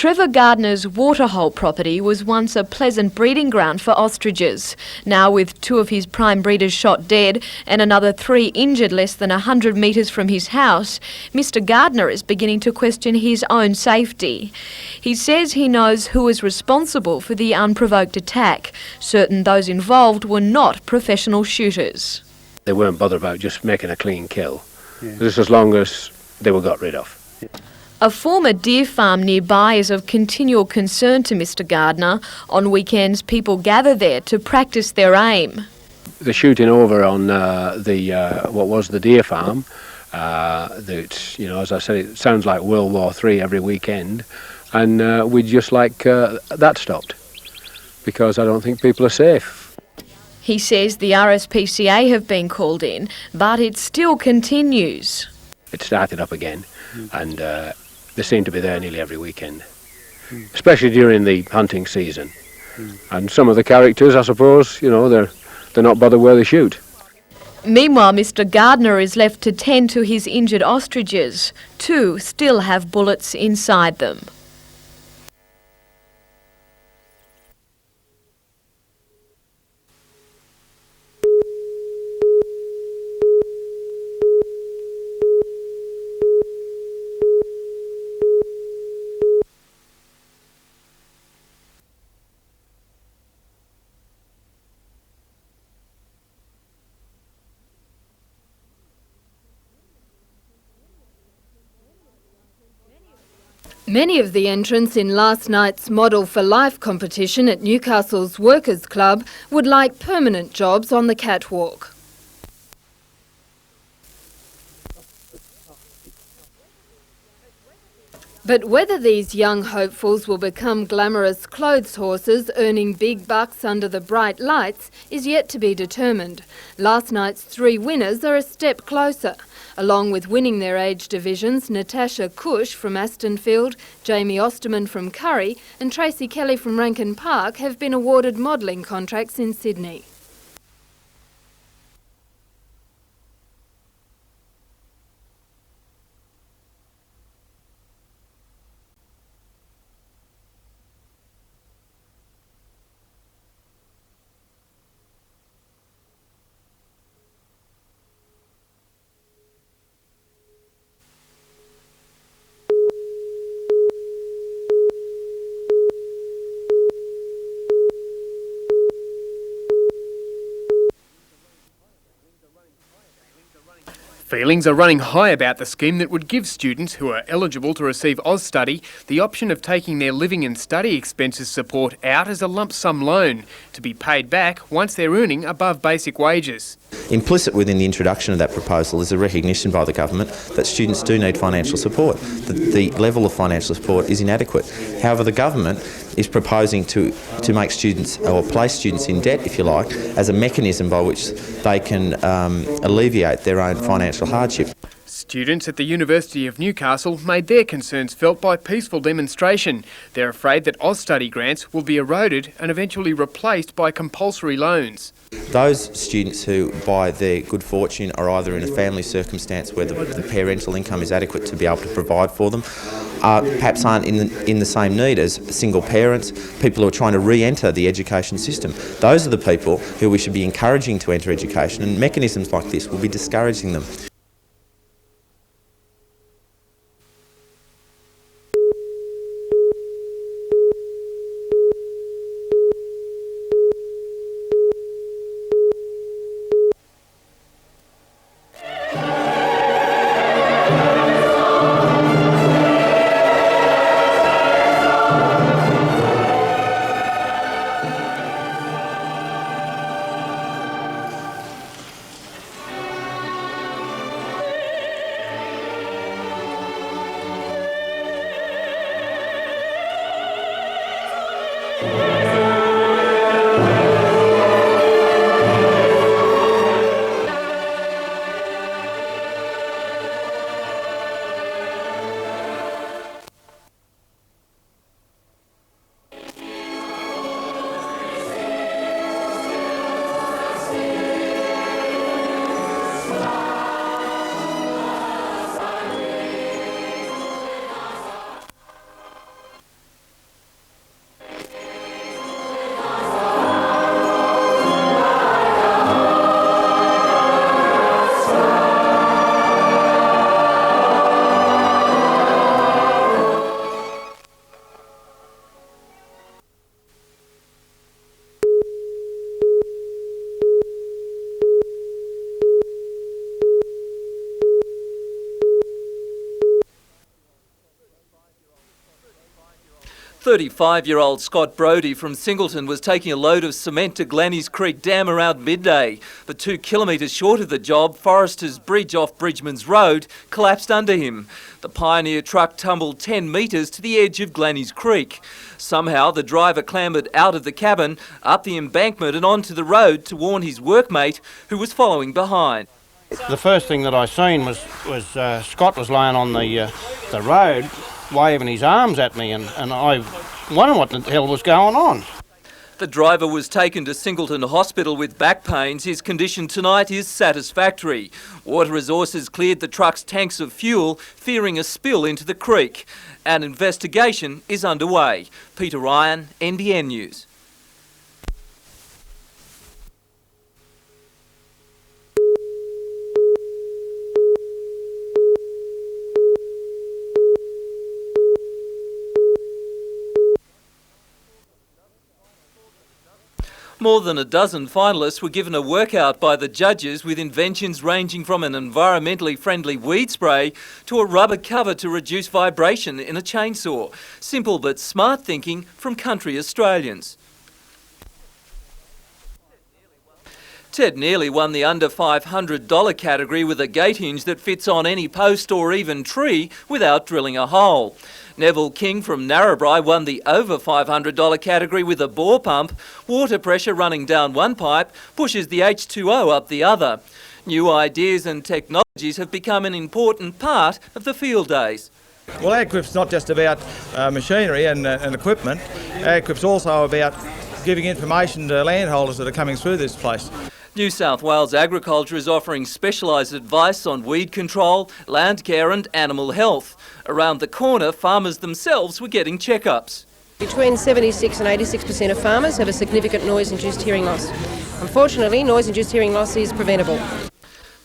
Trevor Gardner's Waterhole property was once a pleasant breeding ground for ostriches. Now, with 2 of his prime breeders shot dead and another 3 injured less than 100 metres from his house, Mr Gardner is beginning to question his own safety. He says he knows who is responsible for the unprovoked attack, certain those involved were not professional shooters. They weren't bothered about just making a clean kill, just as long as they were got rid of. A former deer farm nearby is of continual concern to Mr Gardner. On weekends, people gather there to practice their aim. The shooting over on what was the deer farm, that, you know, as I said, it sounds like World War III every weekend, and we'd just like that stopped, because I don't think people are safe. He says the RSPCA have been called in, but it still continues. It started up again, and they seem to be there nearly every weekend, especially during the hunting season. And some of the characters, I suppose, you know, they're not bothered where they shoot. Meanwhile, Mr Gardner is left to tend to his injured ostriches. 2 still have bullets inside them. Many of the entrants in last night's Model for Life competition at Newcastle's Workers' Club would like permanent jobs on the catwalk. But whether these young hopefuls will become glamorous clothes horses earning big bucks under the bright lights is yet to be determined. Last night's 3 winners are a step closer. Along with winning their age divisions, Natasha Cush from Astonfield, Jamie Osterman from Curry and Tracy Kelly from Rankin Park have been awarded modelling contracts in Sydney. Feelings are running high about the scheme that would give students who are eligible to receive AusStudy the option of taking their living and study expenses support out as a lump sum loan to be paid back once they're earning above basic wages. Implicit within the introduction of that proposal is a recognition by the government that students do need financial support, that the level of financial support is inadequate. However, the government is proposing to make students, or place students in debt, if you like, as a mechanism by which they can alleviate their own financial hardship. Students at the University of Newcastle made their concerns felt by peaceful demonstration. They're afraid that AusStudy grants will be eroded and eventually replaced by compulsory loans. Those students who, by their good fortune, are either in a family circumstance where the parental income is adequate to be able to provide for them, perhaps aren't in the same need as single parents, people who are trying to re-enter the education system. Those are the people who we should be encouraging to enter education, and mechanisms like this will be discouraging them. 35-year-old Scott Brodie from Singleton was taking a load of cement to Glenny's Creek Dam around midday. But 2 kilometres short of the job, Forrester's Bridge off Bridgman's Road collapsed under him. The Pioneer truck tumbled 10 metres to the edge of Glenny's Creek. Somehow the driver clambered out of the cabin, up the embankment and onto the road to warn his workmate, who was following behind. The first thing that I seen was Scott was laying on the road, waving his arms at me, and I wondered what the hell was going on. The driver was taken to Singleton Hospital with back pains. His condition tonight is satisfactory. Water Resources cleared the truck's tanks of fuel, fearing a spill into the creek. An investigation is underway. Peter Ryan, NBN News. More than a dozen finalists were given a workout by the judges with inventions ranging from an environmentally friendly weed spray to a rubber cover to reduce vibration in a chainsaw. Simple but smart thinking from country Australians. Ted Neely won the under $500 category with a gate hinge that fits on any post or even tree without drilling a hole. Neville King from Narrabri won the over $500 category with a bore pump. Water pressure running down one pipe pushes the H2O up the other. New ideas and technologies have become an important part of the field days. Well, AgQuip's not just about machinery and equipment. AgQuip's also about giving information to landholders that are coming through this place. New South Wales Agriculture is offering specialised advice on weed control, land care and animal health. Around the corner, farmers themselves were getting checkups. Between 76 and 86% of farmers have a significant noise-induced hearing loss. Unfortunately, noise-induced hearing loss is preventable.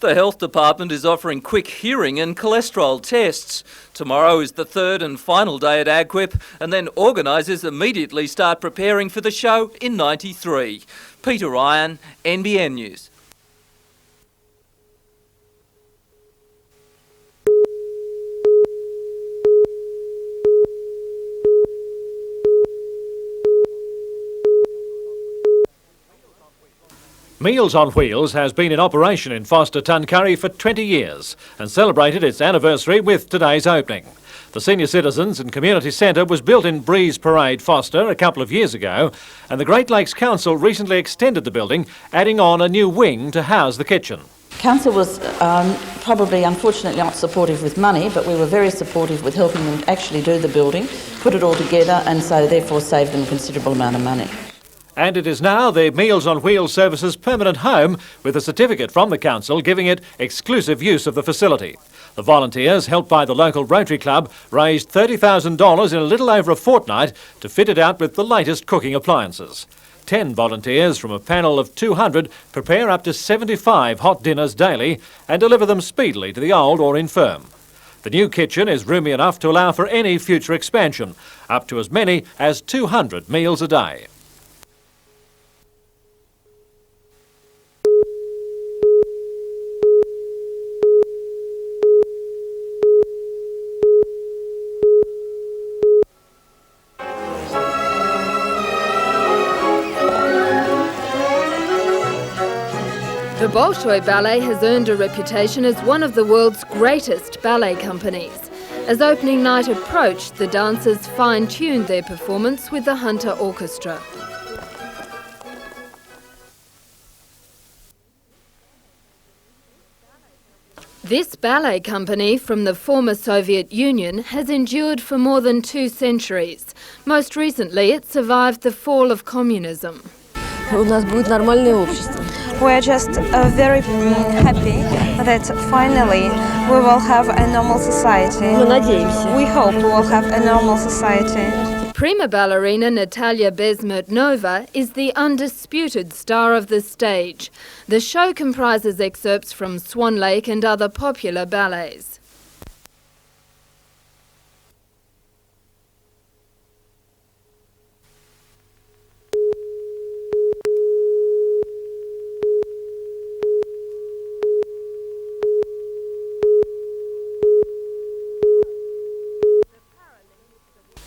The Health Department is offering quick hearing and cholesterol tests. Tomorrow is the third and final day at AgQuip, and then organisers immediately start preparing for the show in '93. Peter Ryan, NBN News. Meals on Wheels has been in operation in Forster Tuncurry for 20 years and celebrated its anniversary with today's opening. The Senior Citizens and Community Centre was built in Breeze Parade, Forster, a couple of years ago, and the Great Lakes Council recently extended the building, adding on a new wing to house the kitchen. Council was probably unfortunately not supportive with money, but we were very supportive with helping them actually do the building, put it all together, and so therefore save them a considerable amount of money. And it is now the Meals on Wheels Services permanent home, with a certificate from the council giving it exclusive use of the facility. The volunteers, helped by the local Rotary Club, raised $30,000 in a little over a fortnight to fit it out with the latest cooking appliances. 10 volunteers from a panel of 200 prepare up to 75 hot dinners daily and deliver them speedily to the old or infirm. The new kitchen is roomy enough to allow for any future expansion, up to as many as 200 meals a day. The Bolshoi Ballet has earned a reputation as one of the world's greatest ballet companies. As opening night approached, the dancers fine-tuned their performance with the Hunter Orchestra. This ballet company from the former Soviet Union has endured for more than 2 centuries. Most recently, it survived the fall of communism. We're just very happy that finally we will have a normal society. We hope we will have a normal society. Prima ballerina Natalia Bezmertnova is the undisputed star of the stage. The show comprises excerpts from Swan Lake and other popular ballets.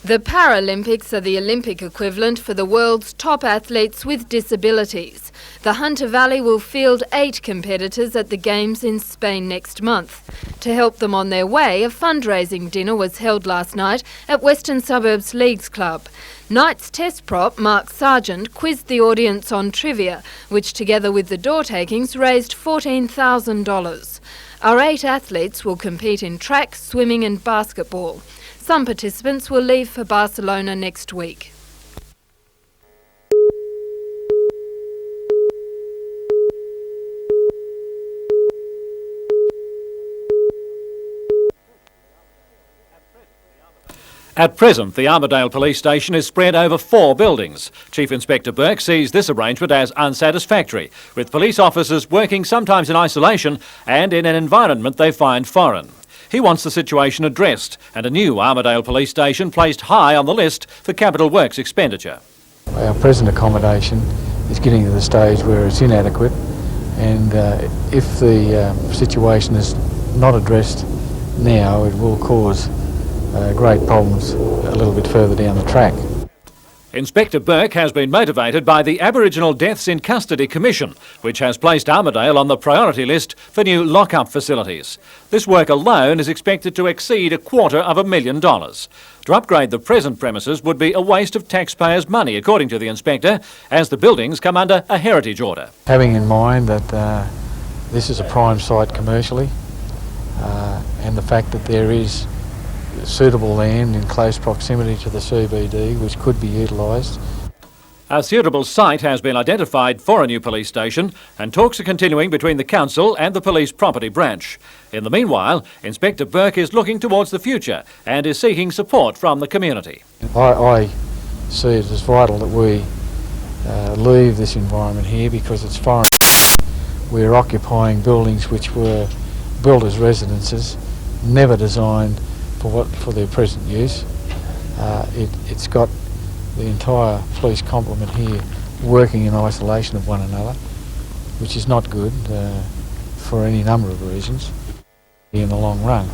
The Paralympics are the Olympic equivalent for the world's top athletes with disabilities. The Hunter Valley will field 8 competitors at the Games in Spain next month. To help them on their way, a fundraising dinner was held last night at Western Suburbs Leagues Club. Night's test prop, Mark Sargent, quizzed the audience on trivia, which together with the door takings raised $14,000. Our 8 athletes will compete in track, swimming and basketball. Some participants will leave for Barcelona next week. At present, the Armidale Police Station is spread over 4 buildings. Chief Inspector Burke sees this arrangement as unsatisfactory, with police officers working sometimes in isolation and in an environment they find foreign. He wants the situation addressed and a new Armidale Police Station placed high on the list for capital works expenditure. Our present accommodation is getting to the stage where it's inadequate, and if the situation is not addressed now, it will cause great problems a little bit further down the track. Inspector Burke has been motivated by the Aboriginal Deaths in Custody Commission, which has placed Armidale on the priority list for new lock-up facilities. This work alone is expected to exceed $250,000. To upgrade the present premises would be a waste of taxpayers' money, according to the inspector, as the buildings come under a heritage order. Having in mind that this is a prime site commercially, and the fact that there is suitable land in close proximity to the CBD which could be utilised. A suitable site has been identified for a new police station, and talks are continuing between the council and the police property branch. In the meanwhile, Inspector Burke is looking towards the future and is seeking support from the community. I see it as vital that we leave this environment here because it's foreign. We're occupying buildings which were built as residences, never designed for their present use. It's got the entire police complement here working in isolation of one another, which is not good for any number of reasons in the long run.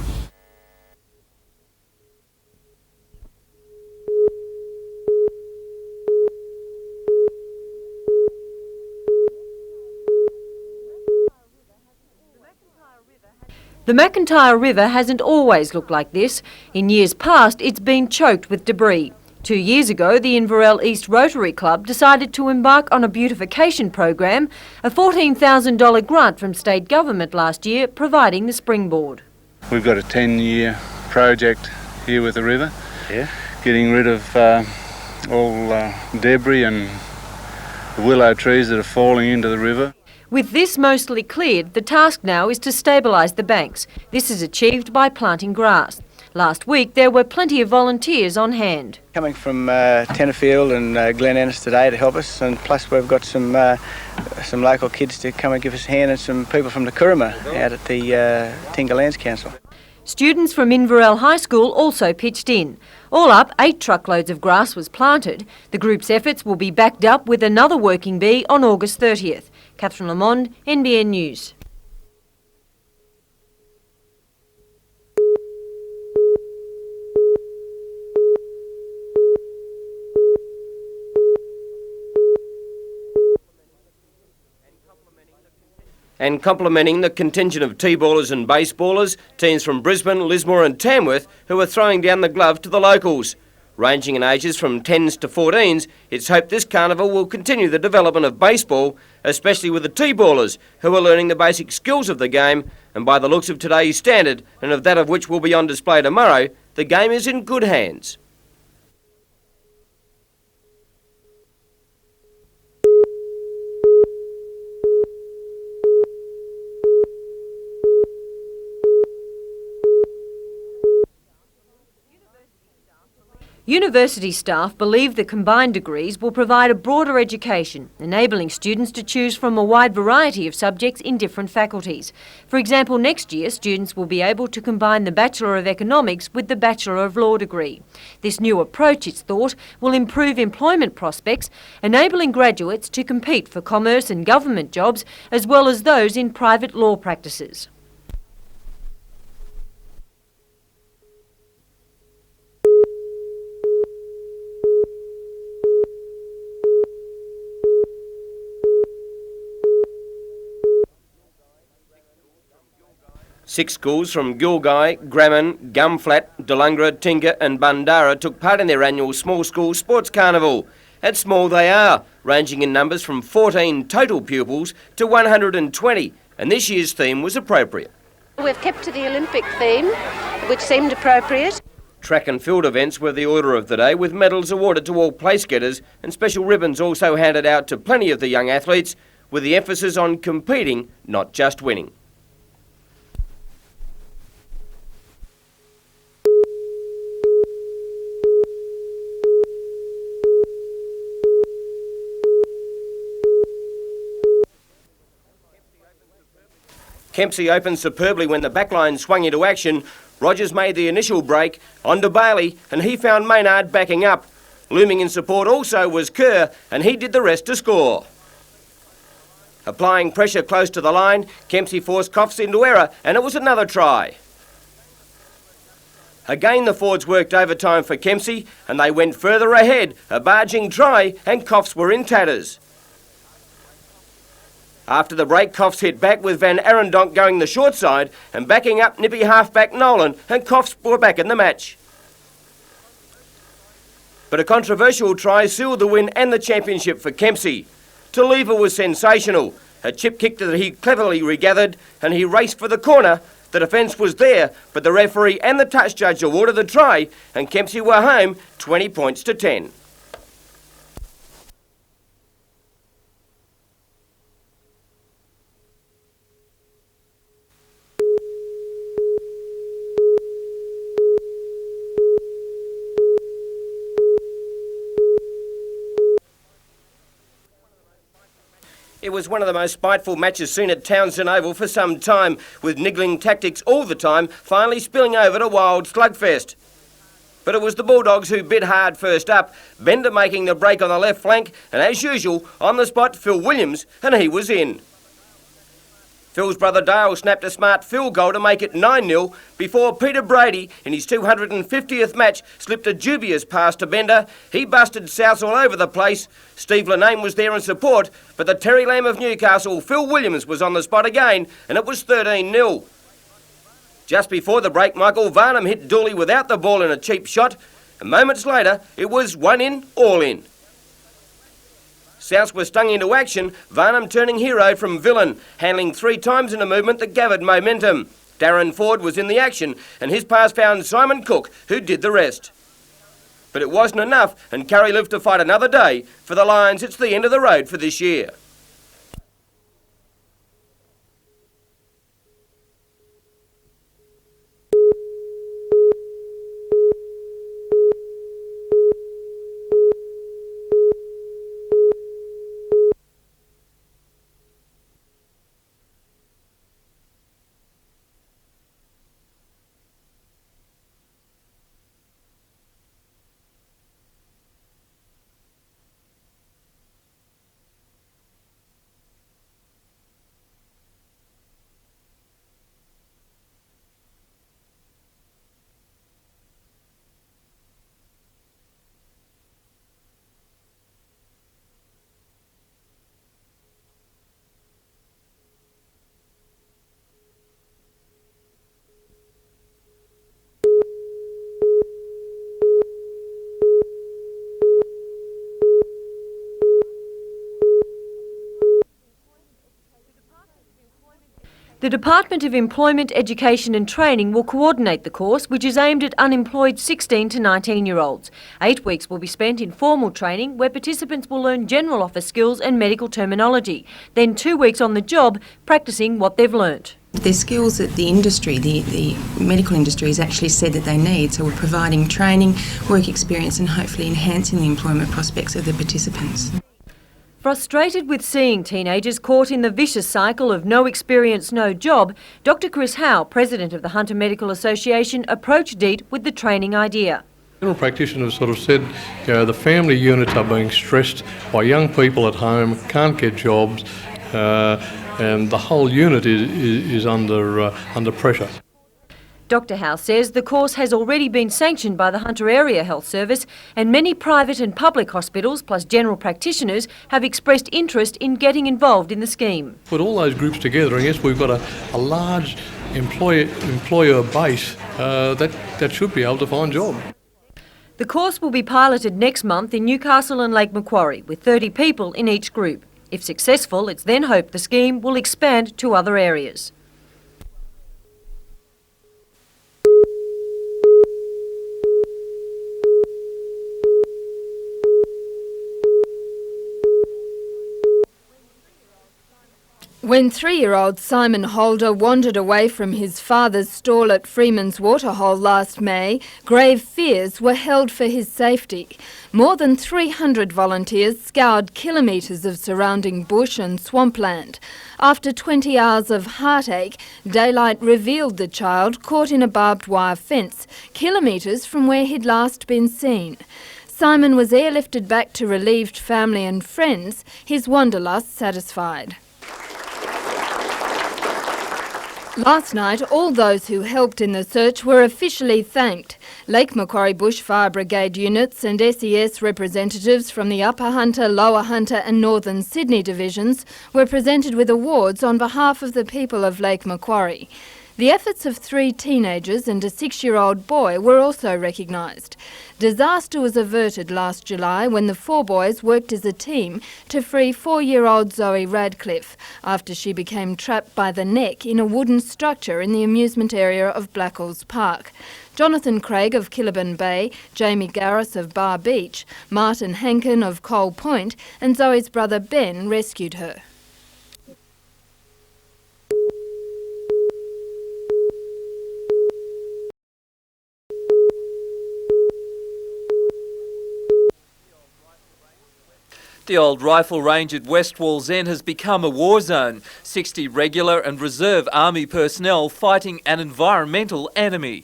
The McIntyre River hasn't always looked like this. In years past, it's been choked with debris. 2 years ago, the Inverell East Rotary Club decided to embark on a beautification program, a $14,000 grant from state government last year, providing the springboard. We've got a 10-year project here with the river, getting rid of all debris and the willow trees that are falling into the river. With this mostly cleared, the task now is to stabilise the banks. This is achieved by planting grass. Last week there were plenty of volunteers on hand. Coming from Tenterfield and Glen Ennis today to help us, and plus we've got some local kids to come and give us a hand, and some people from the Kuruma out at the Tingha Lands Council. Students from Inverell High School also pitched in. All up, 8 truckloads of grass was planted. The group's efforts will be backed up with another working bee on August 30th. Catherine Lamond, NBN News. And complementing the contingent of T-ballers and baseballers, teams from Brisbane, Lismore and Tamworth who are throwing down the glove to the locals. Ranging in ages from 10s to 14s, it's hoped this carnival will continue the development of baseball, especially with the T-ballers who are learning the basic skills of the game, and by the looks of today's standard and of that of which will be on display tomorrow, the game is in good hands. University staff believe the combined degrees will provide a broader education, enabling students to choose from a wide variety of subjects in different faculties. For example, next year students will be able to combine the Bachelor of Economics with the Bachelor of Law degree. This new approach, it's thought, will improve employment prospects, enabling graduates to compete for commerce and government jobs as well as those in private law practices. 6 schools from Gilgai, Grammon, Gumflat, Dulungra, Tinga and Bundara took part in their annual Small School Sports Carnival. And small they are, ranging in numbers from 14 total pupils to 120, and this year's theme was appropriate. We've kept to the Olympic theme, which seemed appropriate. Track and field events were the order of the day, with medals awarded to all place-getters and special ribbons also handed out to plenty of the young athletes, with the emphasis on competing, not just winning. Kempsey opened superbly when the backline swung into action. Rogers made the initial break, on to Bailey, and he found Maynard backing up. Looming in support also was Kerr, and he did the rest to score. Applying pressure close to the line, Kempsey forced Coffs into error, and it was another try. Again the forwards worked overtime for Kempsey, and they went further ahead, a barging try, and Coffs were in tatters. After the break, Coffs hit back with Van Arendonk going the short side and backing up nippy halfback Nolan, and Coffs were back in the match. But a controversial try sealed the win and the championship for Kempsey. Taliva was sensational. A chip kick that he cleverly regathered, and he raced for the corner. The defence was there, but the referee and the touch judge awarded the try, and Kempsey were home 20 points to 10. It was one of the most spiteful matches seen at Townsend Oval for some time, with niggling tactics all the time, finally spilling over to wild slugfest. But it was the Bulldogs who bid hard first up, Bender making the break on the left flank, and as usual, on the spot, Phil Williams, and he was in. Phil's brother Dale snapped a smart field goal to make it 9-0 before Peter Brady, in his 250th match, slipped a dubious pass to Bender. He busted South all over the place. Steve Linane was there in support, but the Terry Lamb of Newcastle, Phil Williams, was on the spot again, and it was 13-0. Just before the break, Michael Varnum hit Dooley without the ball in a cheap shot, and moments later, it was 1 in, all in. Souths were stung into action, Varnum turning hero from villain, handling 3 times in a movement that gathered momentum. Darren Ford was in the action, and his pass found Simon Cook, who did the rest. But it wasn't enough, and Curry lived to fight another day. For the Lions, it's the end of the road for this year. The Department of Employment, Education and Training will coordinate the course, which is aimed at unemployed 16 to 19-year-olds. 8 weeks will be spent in formal training, where participants will learn general office skills and medical terminology. Then 2 weeks on the job, practising what they've learnt. They're skills that the industry, the medical industry, has actually said that they need, so we're providing training, work experience and hopefully enhancing the employment prospects of the participants. Frustrated with seeing teenagers caught in the vicious cycle of no experience, no job, Dr Chris Howe, President of the Hunter Medical Association, approached DEET with the training idea. General practitioners sort of said, the family units are being stressed by young people at home, can't get jobs, and the whole unit is under pressure. Dr Howe says the course has already been sanctioned by the Hunter Area Health Service, and many private and public hospitals plus general practitioners have expressed interest in getting involved in the scheme. Put all those groups together and yes, we've got a large employer base that should be able to find jobs. The course will be piloted next month in Newcastle and Lake Macquarie, with 30 people in each group. If successful, it's then hoped the scheme will expand to other areas. When 3-year-old Simon Holder wandered away from his father's stall at Freeman's Waterhole last May, grave fears were held for his safety. More than 300 volunteers scoured kilometres of surrounding bush and swampland. After 20 hours of heartache, daylight revealed the child caught in a barbed wire fence, kilometres from where he'd last been seen. Simon was airlifted back to relieved family and friends, his wanderlust satisfied. Last night, all those who helped in the search were officially thanked. Lake Macquarie Bush Fire Brigade units and SES representatives from the Upper Hunter, Lower Hunter and Northern Sydney divisions were presented with awards on behalf of the people of Lake Macquarie. The efforts of 3 teenagers and a 6-year-old boy were also recognised. Disaster was averted last July when the 4 boys worked as a team to free 4-year-old Zoe Radcliffe after she became trapped by the neck in a wooden structure in the amusement area of Blackwell's Park. Jonathan Craig of Killaburn Bay, Jamie Garris of Bar Beach, Martin Hankin of Cole Point and Zoe's brother Ben rescued her. The old rifle range at West Wallsend has become a war zone. 60 regular and reserve army personnel fighting an environmental enemy.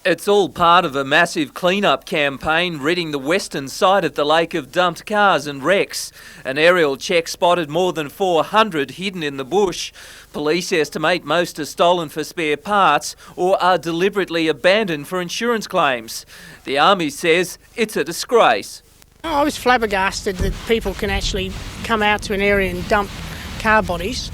It's all part of a massive clean-up campaign ridding the western side of the lake of dumped cars and wrecks. An aerial check spotted more than 400 hidden in the bush. Police estimate most are stolen for spare parts or are deliberately abandoned for insurance claims. The Army says it's a disgrace. I was flabbergasted that people can actually come out to an area and dump car bodies.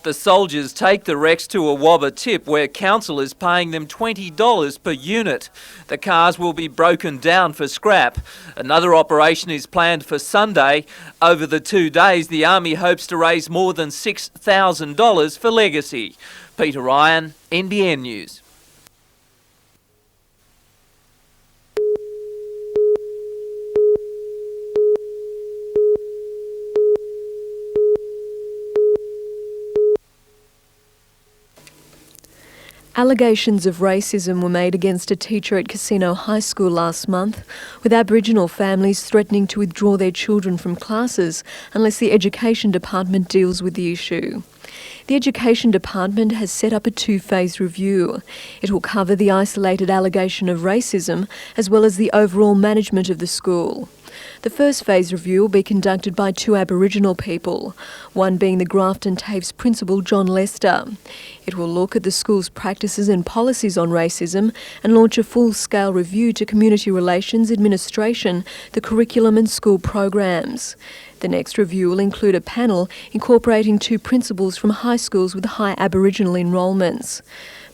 The soldiers take the wrecks to a Wobber tip where council is paying them $20 per unit. The cars will be broken down for scrap. Another operation is planned for Sunday. Over the 2 days, the Army hopes to raise more than $6,000 for legacy. Peter Ryan, NBN News. Allegations of racism were made against a teacher at Casino High School last month, with Aboriginal families threatening to withdraw their children from classes unless the Education Department deals with the issue. The Education Department has set up a 2-phase review. It will cover the isolated allegation of racism as well as the overall management of the school. The first phase review will be conducted by 2 Aboriginal people, one being the Grafton TAFE's principal, John Lester. It will look at the school's practices and policies on racism and launch a full-scale review to community relations, administration, the curriculum and school programs. The next review will include a panel incorporating 2 principals from high schools with high Aboriginal enrolments.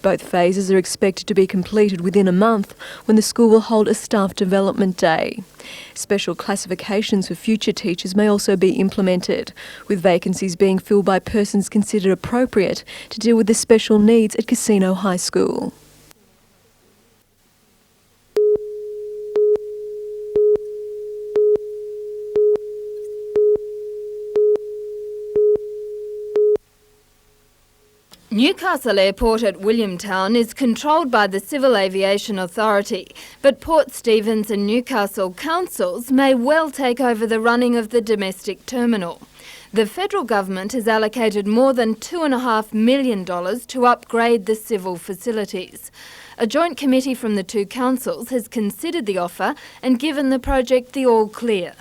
Both phases are expected to be completed within a month when the school will hold a staff development day. Special classifications for future teachers may also be implemented, with vacancies being filled by persons considered appropriate to deal with the special needs at Casino High School. Newcastle Airport at Williamtown is controlled by the Civil Aviation Authority, but Port Stephens and Newcastle councils may well take over the running of the domestic terminal. The federal government has allocated more than $2.5 million to upgrade the civil facilities. A joint committee from the 2 councils has considered the offer and given the project the all clear.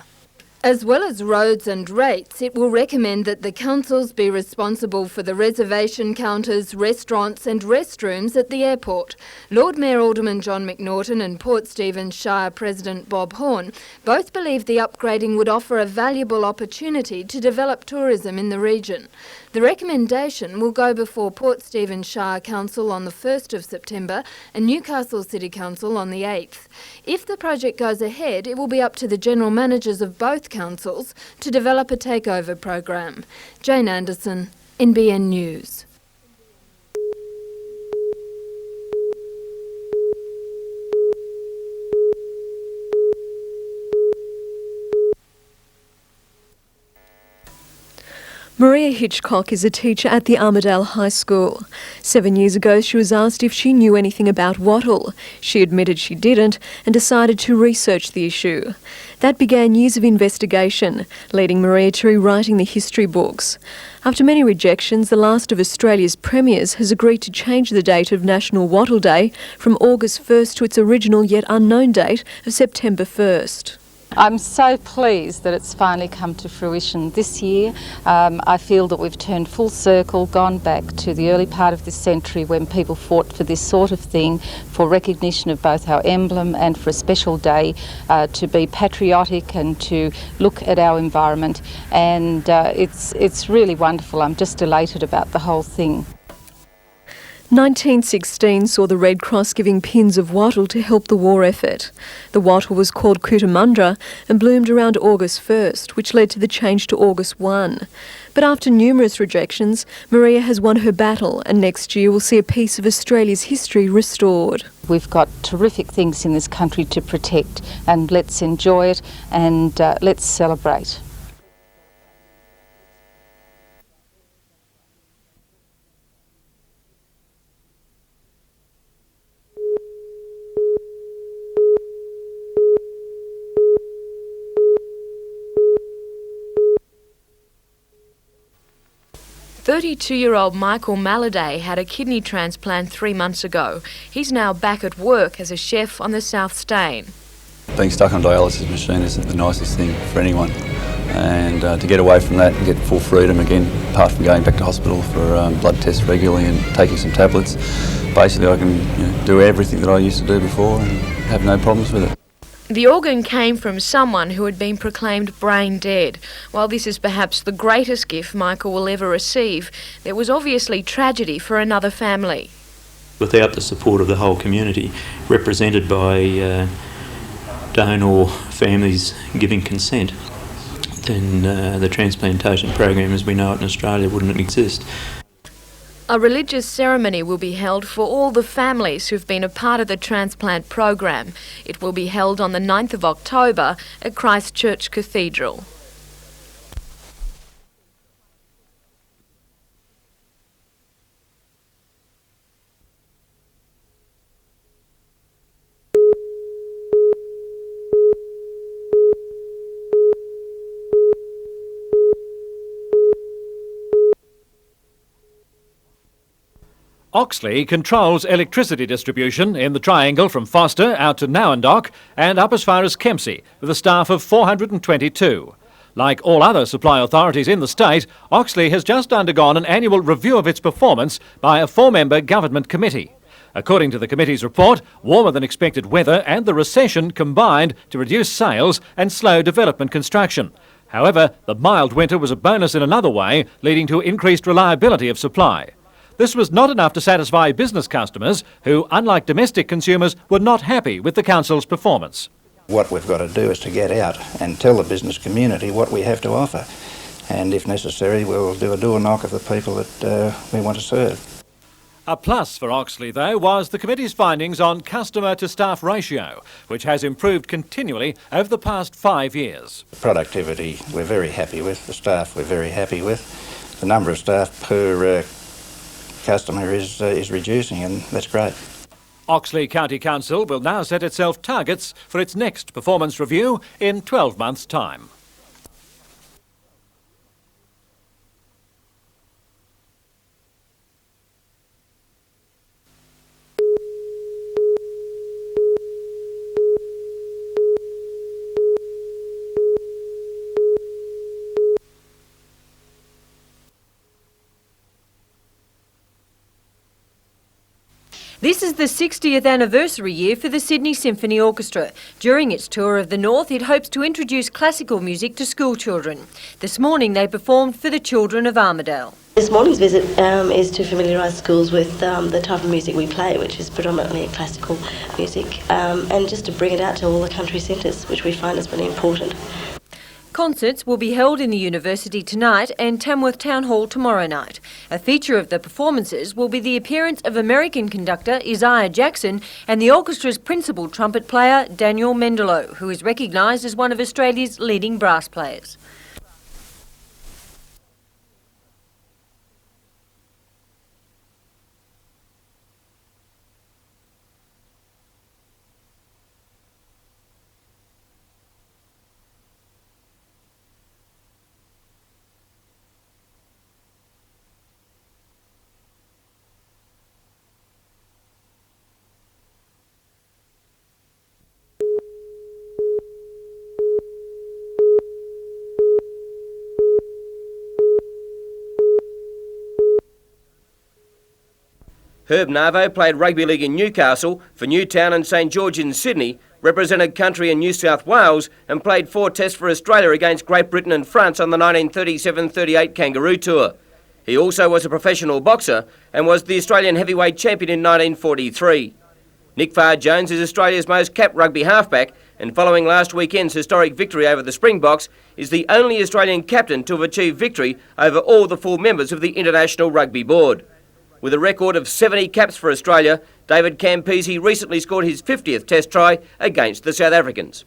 As well as roads and rates, it will recommend that the councils be responsible for the reservation counters, restaurants and restrooms at the airport. Lord Mayor Alderman John McNaughton and Port Stephens Shire President Bob Horn both believe the upgrading would offer a valuable opportunity to develop tourism in the region. The recommendation will go before Port Stephens Shire Council on the 1st of September and Newcastle City Council on the 8th. If the project goes ahead, it will be up to the general managers of both councils to develop a takeover program. Jane Anderson, NBN News. Maria Hitchcock is a teacher at the Armidale High School. 7 years ago, she was asked if she knew anything about wattle. She admitted she didn't and decided to research the issue. That began years of investigation, leading Maria to rewriting the history books. After many rejections, the last of Australia's premiers has agreed to change the date of National Wattle Day from August 1st to its original yet unknown date of September 1st. I'm so pleased that it's finally come to fruition this year. I feel that we've turned full circle, gone back to the early part of this century when people fought for this sort of thing, for recognition of both our emblem and for a special day to be patriotic and to look at our environment. And it's really wonderful. I'm just elated about the whole thing. 1916 saw the Red Cross giving pins of wattle to help the war effort. The wattle was called Cootamundra and bloomed around August 1st, which led to the change to August 1. But after numerous rejections, Maria has won her battle and next year will see a piece of Australia's history restored. We've got terrific things in this country to protect, and let's enjoy it and let's celebrate. "32-year-old Michael Malladay had a kidney transplant 3 months ago. He's now back at work as a chef on the South Stane. Being stuck on a dialysis machine isn't the nicest thing for anyone, and to get away from that and get full freedom again, apart from going back to hospital for blood tests regularly and taking some tablets, basically I can do everything that I used to do before and have no problems with it. The organ came from someone who had been proclaimed brain dead. While this is perhaps the greatest gift Michael will ever receive, there was obviously tragedy for another family. Without the support of the whole community, represented by donor families giving consent, then the transplantation program as we know it in Australia wouldn't exist. A religious ceremony will be held for all the families who've been a part of the transplant program. It will be held on the 9th of October at Christchurch Cathedral. Oxley controls electricity distribution in the triangle from Foster out to Nowandock and up as far as Kempsey, with a staff of 422. Like all other supply authorities in the state, Oxley has just undergone an annual review of its performance by a 4-member government committee. According to the committee's report, warmer than expected weather and the recession combined to reduce sales and slow development construction. However, the mild winter was a bonus in another way, leading to increased reliability of supply. This was not enough to satisfy business customers who, unlike domestic consumers, were not happy with the council's performance. What we've got to do is to get out and tell the business community what we have to offer. And if necessary, we'll do a door knock of the people that we want to serve. A plus for Oxley, though, was the committee's findings on customer-to-staff ratio, which has improved continually over the past 5 years. Productivity we're very happy with, the staff we're very happy with. The number of staff per customer is reducing, and that's great. Oxley County Council will now set itself targets for its next performance review in 12 months' time. This is the 60th anniversary year for the Sydney Symphony Orchestra. During its tour of the North, it hopes to introduce classical music to school children. This morning they performed for the children of Armidale. This morning's visit is to familiarise schools with the type of music we play, which is predominantly classical music, and just to bring it out to all the country centres, which we find is really important. Concerts will be held in the university tonight and Tamworth Town Hall tomorrow night. A feature of the performances will be the appearance of American conductor Isaiah Jackson and the orchestra's principal trumpet player Daniel Mendelow, who is recognised as one of Australia's leading brass players. Herb Narvo played rugby league in Newcastle for Newtown and St George in Sydney, represented country in New South Wales and played 4 tests for Australia against Great Britain and France on the 1937-38 Kangaroo Tour. He also was a professional boxer and was the Australian heavyweight champion in 1943. Nick Farr-Jones is Australia's most capped rugby halfback and following last weekend's historic victory over the Springboks is the only Australian captain to have achieved victory over all the full members of the International Rugby Board. With a record of 70 caps for Australia, David Campese recently scored his 50th Test try against the South Africans.